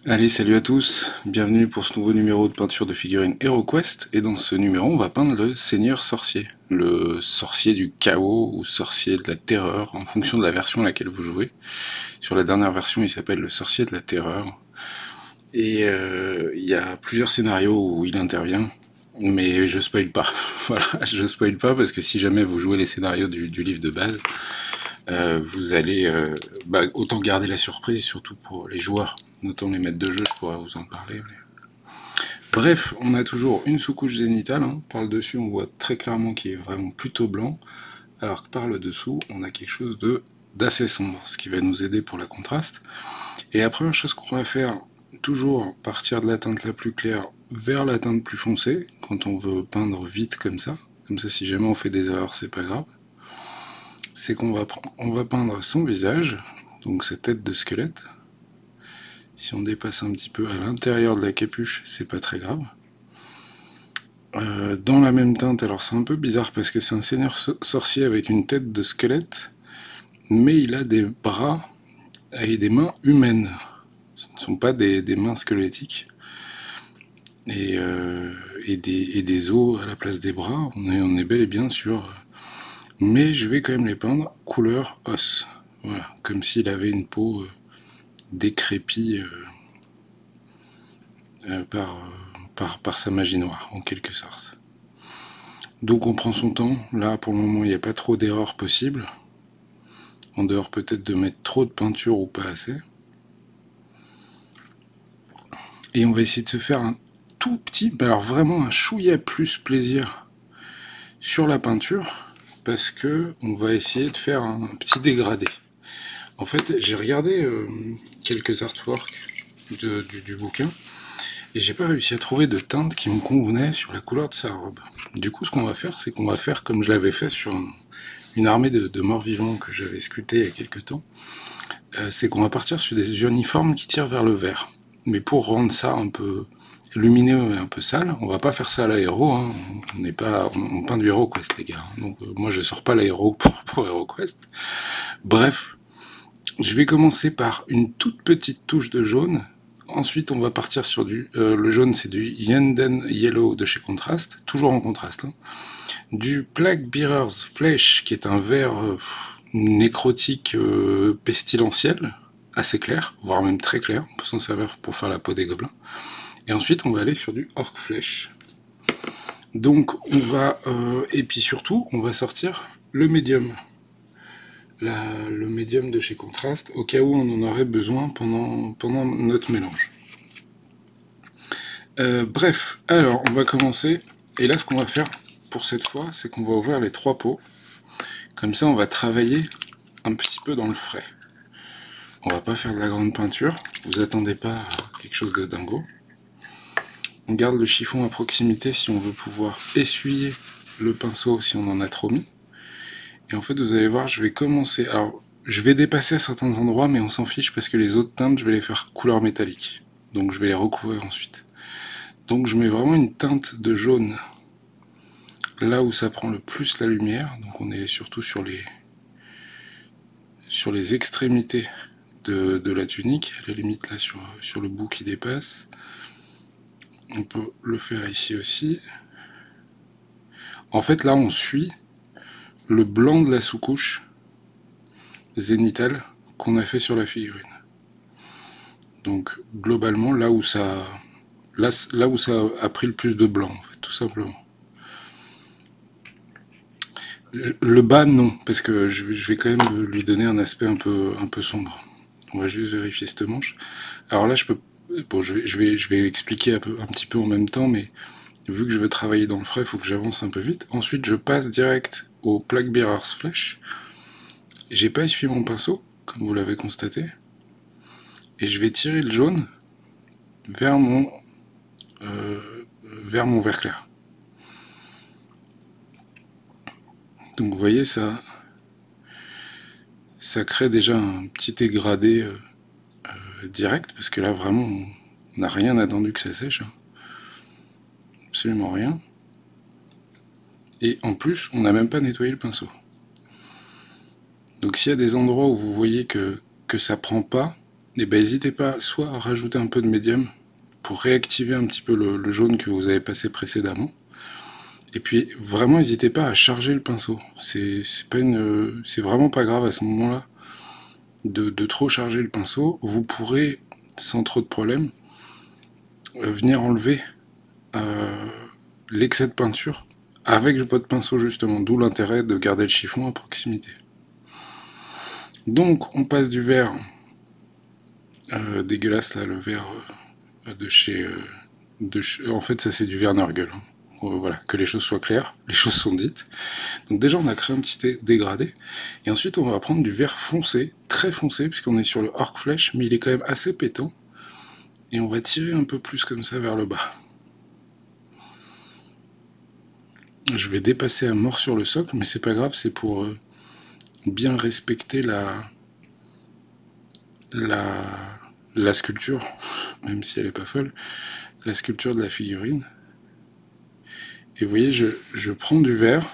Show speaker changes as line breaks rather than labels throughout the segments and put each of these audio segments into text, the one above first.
Allez, salut à tous, bienvenue pour ce nouveau numéro de peinture de figurines HeroQuest, et dans ce numéro on va peindre le Seigneur Sorcier, le sorcier du chaos ou sorcier de la terreur, en fonction de la version à laquelle vous jouez. Sur la dernière version il s'appelle le sorcier de la terreur, et il y a plusieurs scénarios où il intervient, mais je spoil pas, voilà, je spoil pas parce que si jamais vous jouez les scénarios du livre de base, vous allez autant garder la surprise, surtout pour les joueurs, notamment les maîtres de jeu, je pourrais vous en parler. Bref, on a toujours une sous-couche zénitale, hein. Par le dessus on voit très clairement qu'il est vraiment plutôt blanc, alors que par le dessous on a quelque chose d'assez sombre, ce qui va nous aider pour la contraste. Et la première chose qu'on va faire, toujours partir de la teinte la plus claire vers la teinte plus foncée, quand on veut peindre vite comme ça si jamais on fait des erreurs c'est pas grave, c'est qu'on va peindre son visage, donc sa tête de squelette. Si on dépasse un petit peu à l'intérieur de la capuche, c'est pas très grave. Dans la même teinte, alors c'est un peu bizarre parce que c'est un seigneur sorcier avec une tête de squelette, mais il a des bras et des mains humaines. Ce ne sont pas des mains squelettiques. Et des os à la place des bras, on est bel et bien sur. Mais je vais quand même les peindre couleur os. Voilà, comme s'il avait une peau décrépie par sa magie noire, en quelque sorte. Donc on prend son temps. Là, pour le moment, il n'y a pas trop d'erreurs possibles. En dehors peut-être de mettre trop de peinture ou pas assez. Et on va essayer de se faire un tout petit, alors vraiment un chouïa plus plaisir sur la peinture, parce que on va essayer de faire un petit dégradé. En fait, j'ai regardé quelques artworks du bouquin, et j'ai pas réussi à trouver de teinte qui me convenait sur la couleur de sa robe. Du coup, ce qu'on va faire, c'est qu'on va faire comme je l'avais fait sur une armée de morts vivants que j'avais sculpté il y a quelques temps. C'est qu'on va partir sur des uniformes qui tirent vers le vert. Mais pour rendre ça un peu lumineux et un peu sale, on va pas faire ça à l'aéro, hein. On n'est pas, on peint du HeroQuest les gars. Donc moi je sors pas l'aéro pour HeroQuest. Bref, je vais commencer par une toute petite touche de jaune. Ensuite, on va partir sur le jaune, c'est du Yenden Yellow de chez Contrast, toujours en contraste, hein. Du Plague Bearer's Flesh, qui est un vert nécrotique pestilentiel, assez clair, voire même très clair. On peut s'en servir pour faire la peau des gobelins. Et ensuite, on va aller sur du Orc Flesh. Donc, et puis surtout, on va sortir le médium. Le médium de chez Contrast, au cas où on en aurait besoin pendant notre mélange. Bref, alors on va commencer. Et là, ce qu'on va faire pour cette fois, c'est qu'on va ouvrir les trois pots. Comme ça, on va travailler un petit peu dans le frais. On va pas faire de la grande peinture. Vous attendez pas à quelque chose de dingo. On garde le chiffon à proximité si on veut pouvoir essuyer le pinceau si on en a trop mis. Et en fait, vous allez voir, je vais commencer. Alors, je vais dépasser à certains endroits, mais on s'en fiche parce que les autres teintes, je vais les faire couleur métallique. Donc, je vais les recouvrir ensuite. Donc, je mets vraiment une teinte de jaune là où ça prend le plus la lumière. Donc, on est surtout sur les extrémités de la tunique, à la limite là sur le bout qui dépasse. On peut le faire ici aussi. En fait, là, on suit le blanc de la sous-couche zénitale qu'on a fait sur la figurine. Donc, globalement, là où ça a pris le plus de blanc, en fait, tout simplement. Le bas, non, parce que je vais quand même lui donner un aspect un peu sombre. On va juste vérifier cette manche. Alors là, je vais expliquer un petit peu en même temps, mais vu que je veux travailler dans le frais, il faut que j'avance un peu vite. Ensuite, je passe direct au Plague Bearer's Flesh. J'ai pas essuyé mon pinceau, comme vous l'avez constaté. Et je vais tirer le jaune vers mon vert clair. Donc vous voyez, ça crée déjà un petit dégradé direct, parce que là, vraiment, on n'a rien attendu que ça sèche. Hein. Absolument rien. Et en plus, on n'a même pas nettoyé le pinceau. Donc s'il y a des endroits où vous voyez que ça prend pas, et ben n'hésitez pas soit à rajouter un peu de médium pour réactiver un petit peu le jaune que vous avez passé précédemment. Et puis vraiment n'hésitez pas à charger le pinceau. C'est vraiment pas grave à ce moment-là de trop charger le pinceau. Vous pourrez sans trop de problème venir enlever l'excès de peinture avec votre pinceau justement, d'où l'intérêt de garder le chiffon à proximité. Donc on passe du vert dégueulasse là, le vert de chez... en fait ça c'est du vert Nurgle. Voilà, que les choses soient claires, les choses sont dites. Donc déjà on a créé un petit dégradé, et ensuite on va prendre du vert foncé, très foncé, puisqu'on est sur le Orc Flèche, mais il est quand même assez pétant, et on va tirer un peu plus comme ça vers le bas. Je vais dépasser à mort sur le socle, mais c'est pas grave, c'est pour bien respecter la sculpture, même si elle est pas folle, la sculpture de la figurine. Et vous voyez, je prends du vert,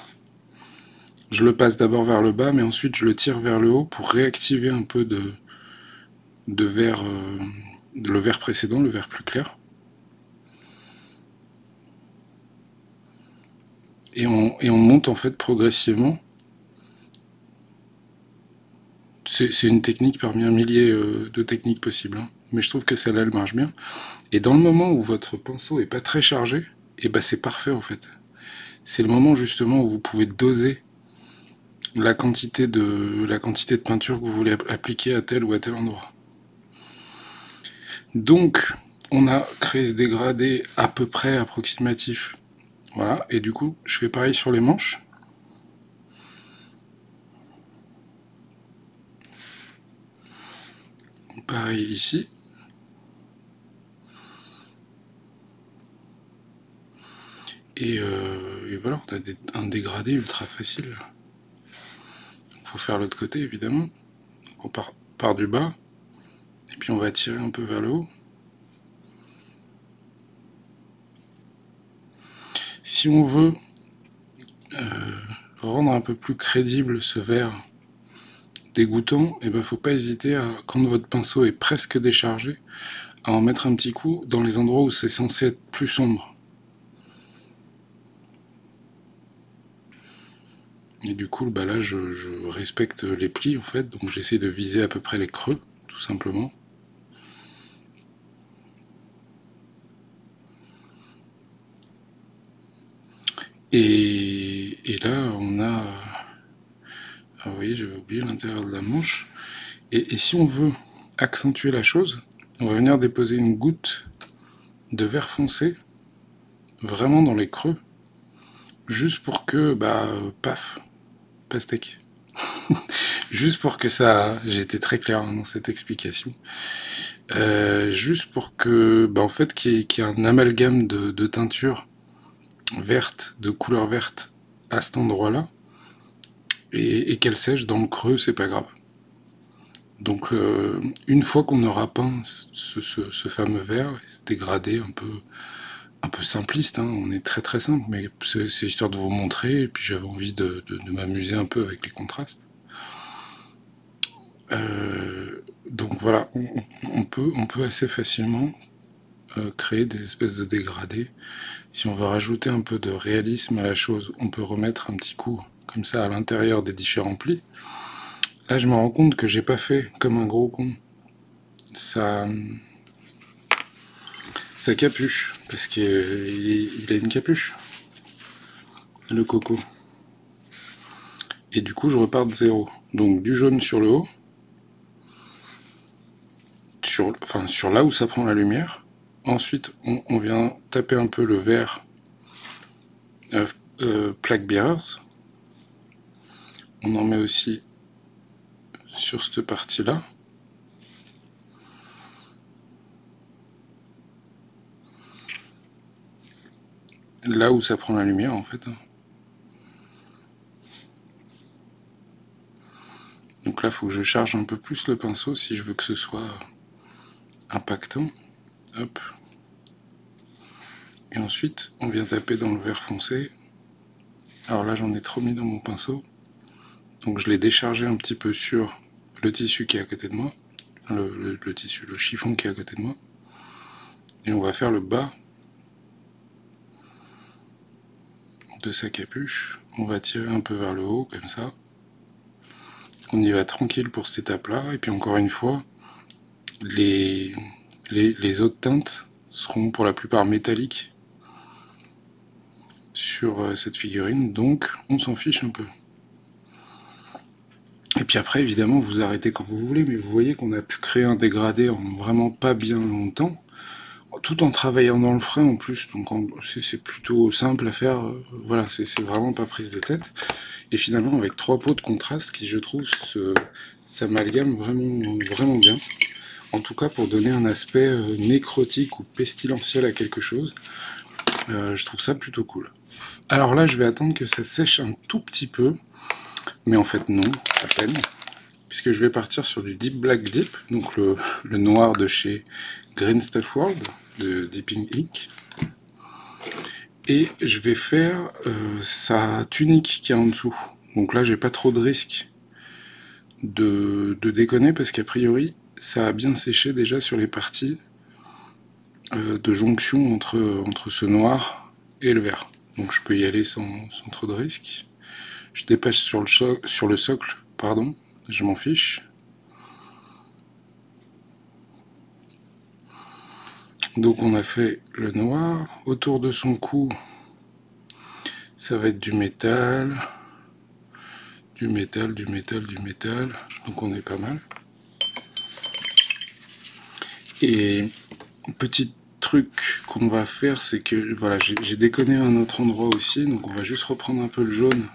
je le passe d'abord vers le bas, mais ensuite je le tire vers le haut pour réactiver un peu de vert, le vert précédent, le vert plus clair. Et on monte en fait progressivement. C'est une technique parmi un millier de techniques possibles, hein. Mais je trouve que celle-là, elle marche bien. Et dans le moment où votre pinceau est pas très chargé, et ben c'est parfait en fait. C'est le moment justement où vous pouvez doser la quantité de peinture que vous voulez appliquer à tel ou à tel endroit. Donc, on a créé ce dégradé à peu près approximatif. Voilà, et du coup, je fais pareil sur les manches. Pareil ici. Et voilà, on a un dégradé ultra facile. Il faut faire l'autre côté, évidemment. Donc on part du bas, et puis on va tirer un peu vers le haut. Si on veut rendre un peu plus crédible ce vert dégoûtant, il ne faut pas hésiter à, quand votre pinceau est presque déchargé, à en mettre un petit coup dans les endroits où c'est censé être plus sombre. Et du coup, bah là, je respecte les plis, en fait, donc j'essaie de viser à peu près les creux, tout simplement. Et là, on a... Ah, vous voyez, j'avais oublié l'intérieur de la manche. Et si on veut accentuer la chose, on va venir déposer une goutte de vert foncé, vraiment dans les creux, juste pour que, bah, paf, pastèque. Juste pour que ça... J'étais très clair dans cette explication. Juste pour que, bah, en fait, qu'il y ait un amalgame de teinture verte, de couleur verte, à cet endroit-là, et qu'elle sèche dans le creux, c'est pas grave. Donc, une fois qu'on aura peint ce fameux vert, ce dégradé un peu simpliste, hein, on est très très simple, mais c'est histoire de vous montrer, et puis j'avais envie de m'amuser un peu avec les contrastes. Donc voilà, on peut assez facilement créer des espèces de dégradés. Si on veut rajouter un peu de réalisme à la chose, on peut remettre un petit coup comme ça à l'intérieur des différents plis. Là, je me rends compte que j'ai pas fait comme un gros con sa capuche, parce qu'il a une capuche, le coco. Et du coup, je repars de zéro. Donc du jaune sur le haut, sur là où ça prend la lumière. Ensuite, on vient taper un peu le vert Plague Bearers. On en met aussi sur cette partie-là. Là où ça prend la lumière, en fait. Donc là, il faut que je charge un peu plus le pinceau si je veux que ce soit impactant. Hop. Et ensuite, on vient taper dans le vert foncé. Alors là, j'en ai trop mis dans mon pinceau. Donc je l'ai déchargé un petit peu sur le tissu qui est à côté de moi. le tissu, le chiffon qui est à côté de moi. Et on va faire le bas de sa capuche. On va tirer un peu vers le haut, comme ça. On y va tranquille pour cette étape-là. Et puis encore une fois, les autres teintes seront pour la plupart métalliques sur cette figurine, donc on s'en fiche un peu. Et puis après, évidemment, vous arrêtez quand vous voulez, mais vous voyez qu'on a pu créer un dégradé en vraiment pas bien longtemps, tout en travaillant dans le frein en plus, donc c'est plutôt simple à faire, voilà, c'est vraiment pas prise de tête. Et finalement, avec 3 pots de contraste qui, je trouve, s'amalgament vraiment bien. En tout cas, pour donner un aspect nécrotique ou pestilentiel à quelque chose, je trouve ça plutôt cool. Alors là, je vais attendre que ça sèche un tout petit peu, mais en fait non, à peine, puisque je vais partir sur du Deep Black Deep, donc le noir de chez Green Stuff World, de Deeping Ink. Et je vais faire sa tunique qui est en dessous. Donc là, j'ai pas trop de risque de déconner, parce qu'a priori, ça a bien séché déjà sur les parties de jonction entre ce noir et le vert. Donc je peux y aller sans trop de risque. Je dépêche sur le socle, pardon, je m'en fiche. Donc on a fait le noir. Autour de son cou, ça va être du métal. Du métal. Donc on est pas mal. Et petit truc qu'on va faire, c'est que voilà, j'ai déconné à un autre endroit aussi, donc on va juste reprendre un peu le jaune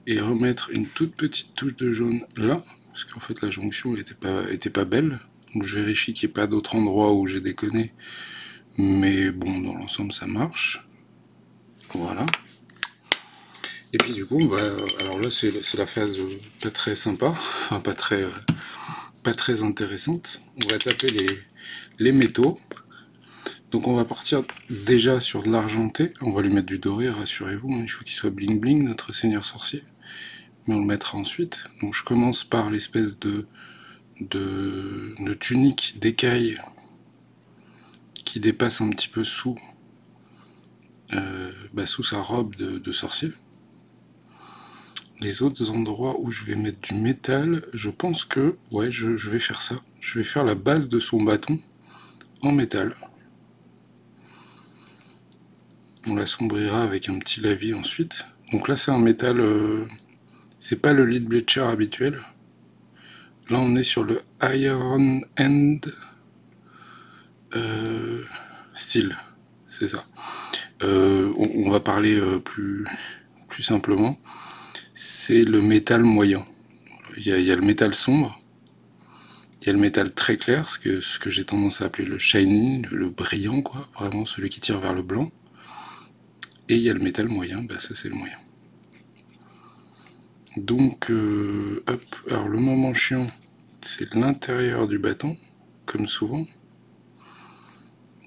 et remettre une toute petite touche de jaune là, parce qu'en fait la jonction était pas belle, donc je vérifie qu'il n'y ait pas d'autres endroits où j'ai déconné, mais bon, dans l'ensemble ça marche. Voilà. Et puis du coup, alors là c'est la phase pas très sympa, enfin pas très intéressante. On va taper les métaux. Donc on va partir déjà sur de l'argenté, on va lui mettre du doré, rassurez-vous, hein, il faut qu'il soit bling bling, notre seigneur sorcier. Mais on le mettra ensuite. Donc je commence par l'espèce de tunique d'écaille qui dépasse un petit peu sous sa robe de sorcier. Les autres endroits où je vais mettre du métal, je pense que ouais, je vais faire ça. Je vais faire la base de son bâton en métal. On l'assombrira avec un petit lavis ensuite. Donc là c'est un métal, c'est pas le lead bleacher habituel. Là on est sur le Iron End Steel, c'est ça. On va parler plus simplement. C'est le métal moyen. Il y a le métal sombre, il y a le métal très clair, ce que j'ai tendance à appeler le shiny, le brillant, quoi, vraiment celui qui tire vers le blanc. Et il y a le métal moyen, ça c'est le moyen. Donc, hop, alors le moment chiant, c'est l'intérieur du bâton, comme souvent.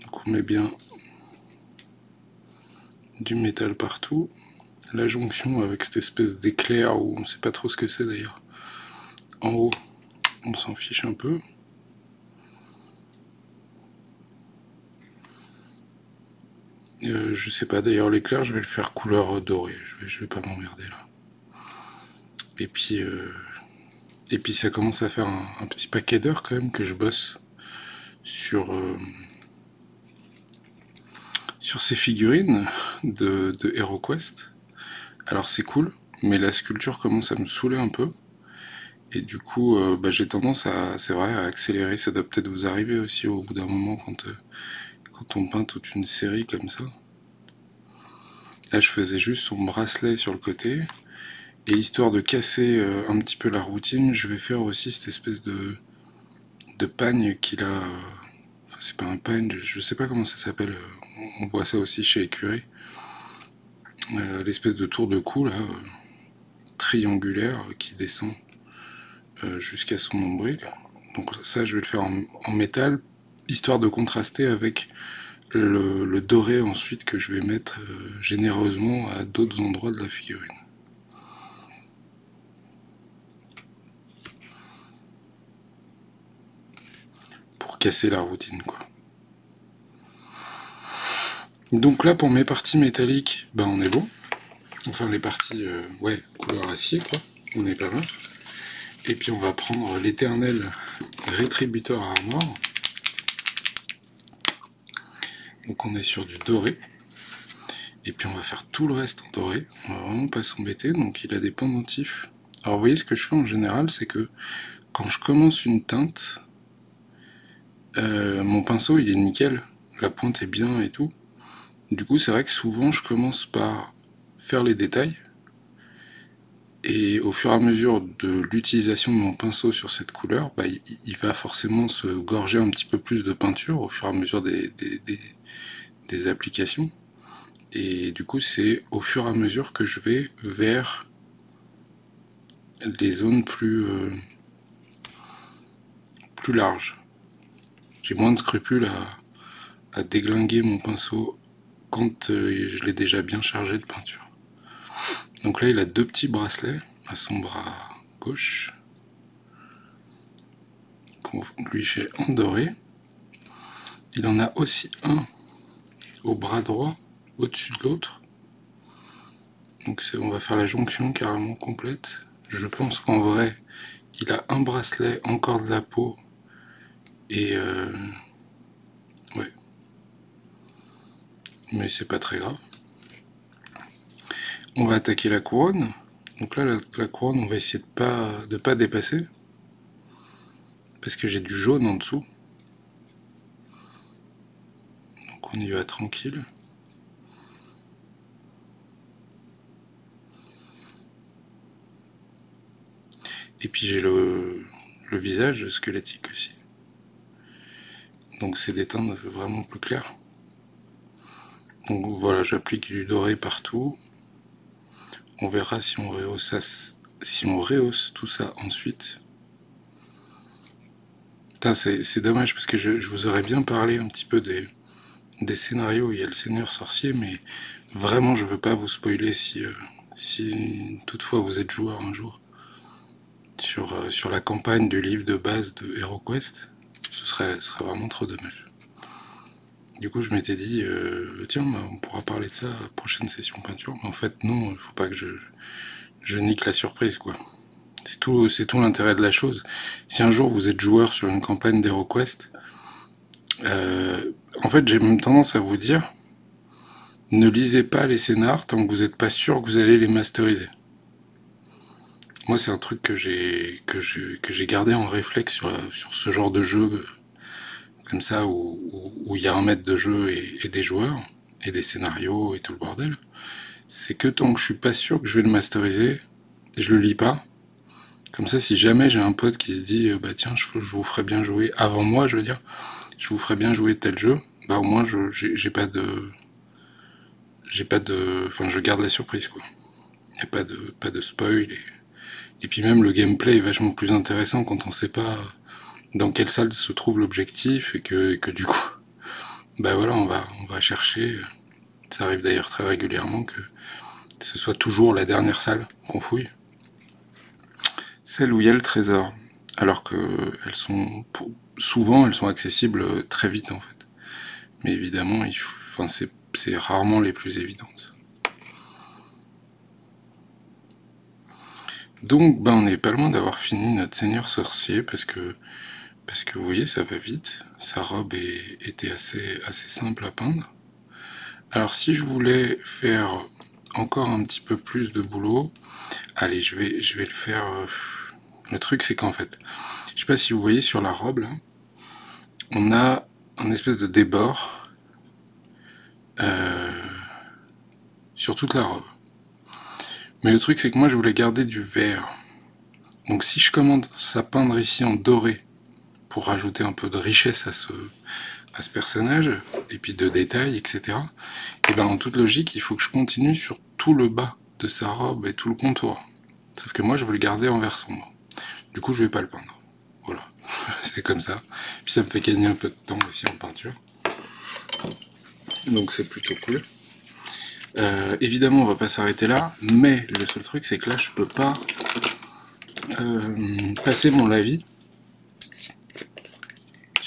Donc on met bien du métal partout. La jonction avec cette espèce d'éclair où on ne sait pas trop ce que c'est d'ailleurs. En haut, on s'en fiche un peu. Je sais pas, d'ailleurs l'éclair je vais le faire couleur dorée, je vais pas m'emmerder là. Et puis ça commence à faire un petit paquet d'heures quand même que je bosse sur ces figurines de HeroQuest. Alors c'est cool, mais la sculpture commence à me saouler un peu. Et du coup, j'ai tendance c'est vrai, à accélérer. Ça doit peut-être vous arriver aussi au bout d'un moment quand on peint toute une série comme ça. Là, je faisais juste son bracelet sur le côté. Et histoire de casser un petit peu la routine, je vais faire aussi cette espèce de pagne qu'il a. Enfin, c'est pas un pagne, je sais pas comment ça s'appelle. On voit ça aussi chez Écurie. L'espèce de tour de cou, là, triangulaire, qui descend jusqu'à son nombril. Donc ça, je vais le faire en métal, histoire de contraster avec le doré ensuite que je vais mettre généreusement à d'autres endroits de la figurine. casser la routine, quoi. Donc là, pour mes parties métalliques, ben on est bon. Enfin, les parties, ouais, couleur acier, quoi. On est pas mal. Et puis on va prendre l'éternel Rétributeur Armor. Donc on est sur du doré. Et puis on va faire tout le reste en doré. On va vraiment pas s'embêter. Donc il a des pendentifs. Alors vous voyez, ce que je fais en général, c'est que quand je commence une teinte, mon pinceau il est nickel. La pointe est bien et tout. Du coup, c'est vrai que souvent je commence par faire les détails. Et au fur et à mesure de l'utilisation de mon pinceau sur cette couleur, bah, il va forcément se gorger un petit peu plus de peinture au fur et à mesure des applications. Et du coup, c'est au fur et à mesure que je vais vers les zones plus larges. J'ai moins de scrupules à déglinguer mon pinceau quand je l'ai déjà bien chargé de peinture. Donc là, il a deux petits bracelets à son bras gauche, qu'on lui fait en doré. Il en a aussi un au bras droit, au-dessus de l'autre. Donc on va faire la jonction carrément complète. Je pense qu'en vrai, il a un bracelet, encore de la peau, et ouais. Mais c'est pas très grave. On va attaquer la couronne. Donc là, la couronne, on va essayer de pas dépasser. Parce que j'ai du jaune en dessous. Donc on y va tranquille. Et puis j'ai le visage squelettique aussi. Donc c'est des teintes vraiment plus claires. Donc voilà, j'applique du doré partout. On verra si on rehausse tout ça ensuite. C'est dommage parce que je vous aurais bien parlé un petit peu des scénarios. Il y a le Seigneur Sorcier, mais vraiment je veux pas vous spoiler si toutefois vous êtes joueur un jour sur la campagne du livre de base de HeroQuest. Ce serait vraiment trop dommage. Du coup, je m'étais dit, tiens, on pourra parler de ça à la prochaine session peinture. Mais en fait, non, il faut pas que je nique la surprise, quoi. C'est tout l'intérêt de la chose. Si un jour vous êtes joueur sur une campagne d'HeroQuest, en fait, j'ai même tendance à vous dire, ne lisez pas les scénars tant que vous n'êtes pas sûr que vous allez les masteriser. Moi, c'est un truc que j'ai gardé en réflexe sur ce genre de jeu comme ça, où il y a un maître de jeu et des joueurs, et des scénarios et tout le bordel. C'est que tant que je suis pas sûr que je vais le masteriser, je le lis pas. Comme ça, si jamais j'ai un pote qui se dit bah tiens, je vous ferais bien jouer avant moi, je veux dire, je vous ferais bien jouer tel jeu, bah au moins j'ai pas de, enfin je garde la surprise, quoi. Il n'y a pas de spoil, et puis même le gameplay est vachement plus intéressant quand on sait pas dans quelle salle se trouve l'objectif, et que du coup, bah voilà, on va chercher. Ça arrive d'ailleurs très régulièrement que ce soit toujours la dernière salle qu'on fouille, celle où il y a le trésor, alors que souvent elles sont accessibles très vite en fait. Mais évidemment, c'est rarement les plus évidentes. Donc on n'est pas loin d'avoir fini notre Seigneur Sorcier, parce que vous voyez, ça va vite. Sa robe était assez simple à peindre. Alors si je voulais faire encore un petit peu plus de boulot, allez, je vais le faire. Le truc, c'est qu'en fait, je sais pas si vous voyez sur la robe là, on a un espèce de débord sur toute la robe. Mais le truc, c'est que moi, je voulais garder du vert. Donc si je commence à peindre ici en doré pour rajouter un peu de richesse à ce personnage, et puis de détails, etc., et en toute logique, il faut que je continue sur tout le bas de sa robe et tout le contour. Sauf que moi, je veux le garder en vert sombre. Du coup, je vais pas le peindre. Voilà, c'est comme ça. Puis ça me fait gagner un peu de temps aussi en peinture. Donc c'est plutôt cool. Évidemment, on va pas s'arrêter là, mais le seul truc, c'est que là, je peux pas passer mon lavis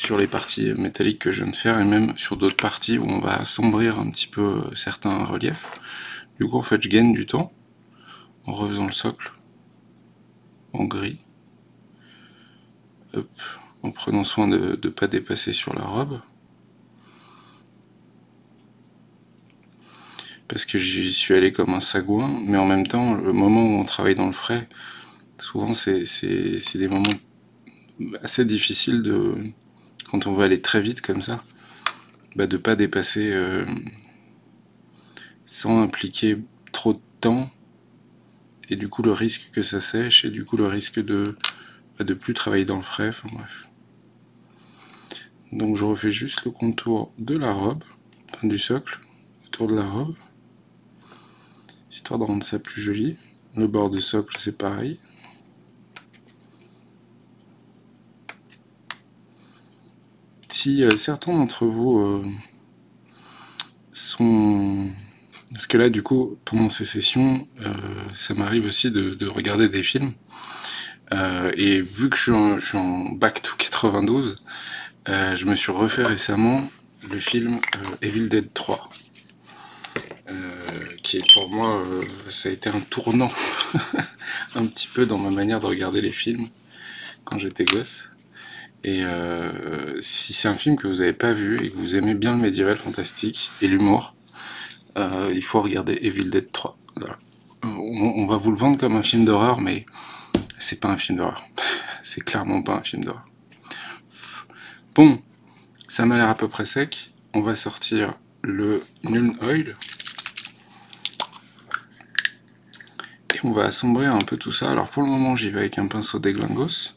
sur les parties métalliques que je viens de faire, et même sur d'autres parties où on va assombrir un petit peu certains reliefs. Du coup en fait je gagne du temps en refaisant le socle en gris, hop, en prenant soin de ne pas dépasser sur la robe, parce que j'y suis allé comme un sagouin, mais en même temps le moment où on travaille dans le frais, souvent c'est des moments assez difficiles quand on veut aller très vite comme ça, de pas dépasser sans impliquer trop de temps, et du coup le risque que ça sèche, et du coup le risque de plus travailler dans le frais, enfin bref. Donc je refais juste le contour de la robe, enfin du socle, autour de la robe, histoire de rendre ça plus joli. Le bord du socle c'est pareil. Si certains d'entre vous sont... Parce que là du coup pendant ces sessions ça m'arrive aussi de regarder des films, et vu que je suis en back to 92, je me suis refait récemment le film Evil Dead 3, qui est pour moi, ça a été un tournant un petit peu dans ma manière de regarder les films quand j'étais gosse. Et si c'est un film que vous n'avez pas vu et que vous aimez bien le médiéval fantastique et l'humour, il faut regarder Evil Dead 3. Voilà. On va vous le vendre comme un film d'horreur, mais c'est pas un film d'horreur. C'est clairement pas un film d'horreur. Bon, ça m'a l'air à peu près sec. On va sortir le Nuln Oil. Et on va assombrir un peu tout ça. Alors pour le moment, j'y vais avec un pinceau déglingos,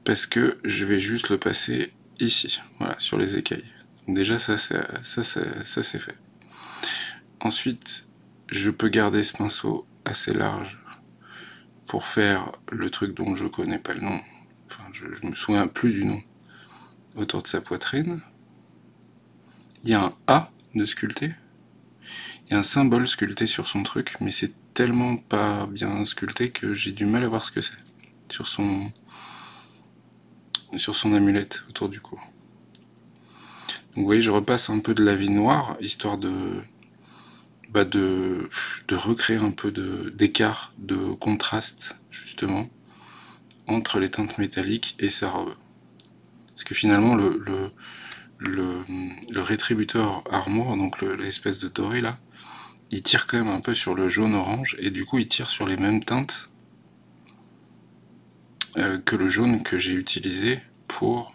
parce que je vais juste le passer ici, voilà, sur les écailles. Donc déjà, ça c'est fait. Ensuite, je peux garder ce pinceau assez large pour faire le truc dont je connais pas le nom. Enfin, je me souviens plus du nom. Autour de sa poitrine. Il y a un A de sculpté. Il y a un symbole sculpté sur son truc, mais c'est tellement pas bien sculpté que j'ai du mal à voir ce que c'est. Sur son amulette autour du cou. Donc vous voyez, je repasse un peu de lavis noir, histoire de recréer un peu d'écart, de contraste, justement, entre les teintes métalliques et sa robe. Parce que finalement, le rétributeur armor, donc l'espèce de doré là, il tire quand même un peu sur le jaune-orange, et du coup il tire sur les mêmes teintes que le jaune que j'ai utilisé pour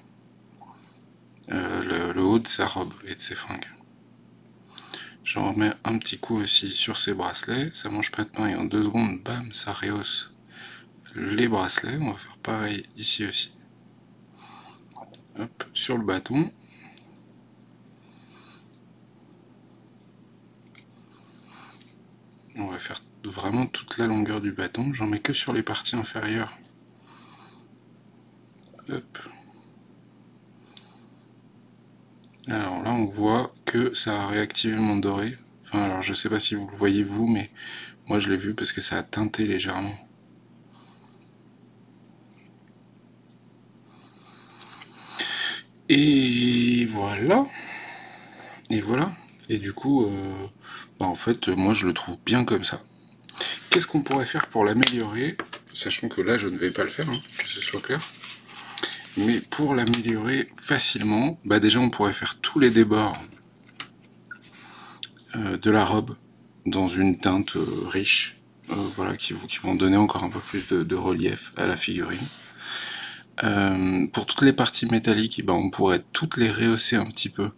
le haut de sa robe et de ses fringues. J'en remets un petit coup aussi sur ses bracelets, ça mange pas de pain, et en 2 secondes, bam, ça rehausse les bracelets. On va faire pareil ici aussi. Hop, sur le bâton. On va faire vraiment toute la longueur du bâton, j'en mets que sur les parties inférieures. Hop. Alors là on voit que ça a réactivé mon doré. Enfin alors je sais pas si vous le voyez vous, mais moi je l'ai vu parce que ça a teinté légèrement. Et voilà. Et voilà. Et du coup, en fait, moi je le trouve bien comme ça. Qu'est-ce qu'on pourrait faire pour l'améliorer? Sachant que là je ne vais pas le faire, hein, que ce soit clair. Mais pour l'améliorer facilement, déjà on pourrait faire tous les débords de la robe dans une teinte riche, voilà, qui vont donner encore un peu plus de relief à la figurine. Pour toutes les parties métalliques, on pourrait toutes les rehausser un petit peu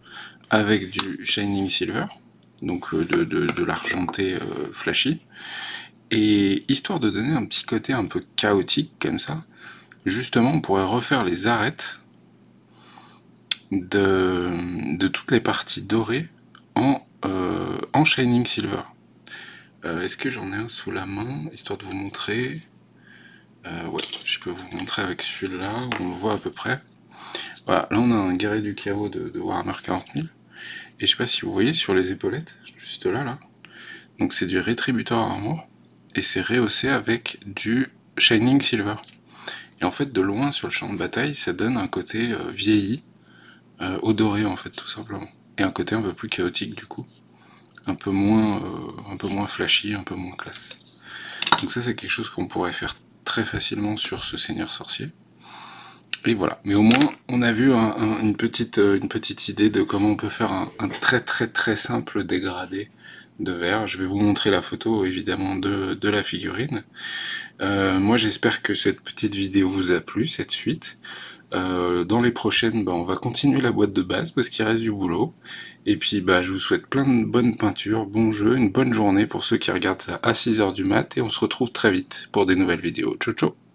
avec du Shining Silver, donc de l'argenté flashy. Et histoire de donner un petit côté un peu chaotique comme ça, justement on pourrait refaire les arêtes de toutes les parties dorées en Shining Silver. Est-ce que j'en ai un sous la main, histoire de vous montrer? Ouais, je peux vous montrer avec celui-là, on le voit à peu près. Voilà, là on a un guerrier du chaos de Warhammer 40 000, et je sais pas si vous voyez sur les épaulettes, juste là. Donc c'est du Rétributeur Armor, et c'est rehaussé avec du Shining Silver. Et en fait, de loin sur le champ de bataille, ça donne un côté vieilli, odoré en fait tout simplement. Et un côté un peu plus chaotique du coup. Un peu moins flashy, un peu moins classe. Donc ça c'est quelque chose qu'on pourrait faire très facilement sur ce Seigneur Sorcier. Et voilà, mais au moins on a vu une petite idée de comment on peut faire un très simple dégradé de verre. Je vais vous montrer la photo évidemment de la figurine. Moi j'espère que cette petite vidéo vous a plu, cette suite. Dans les prochaines, on va continuer la boîte de base parce qu'il reste du boulot. Et puis je vous souhaite plein de bonnes peintures, bon jeu, une bonne journée pour ceux qui regardent ça à 6h du mat. Et on se retrouve très vite pour des nouvelles vidéos. Ciao ciao.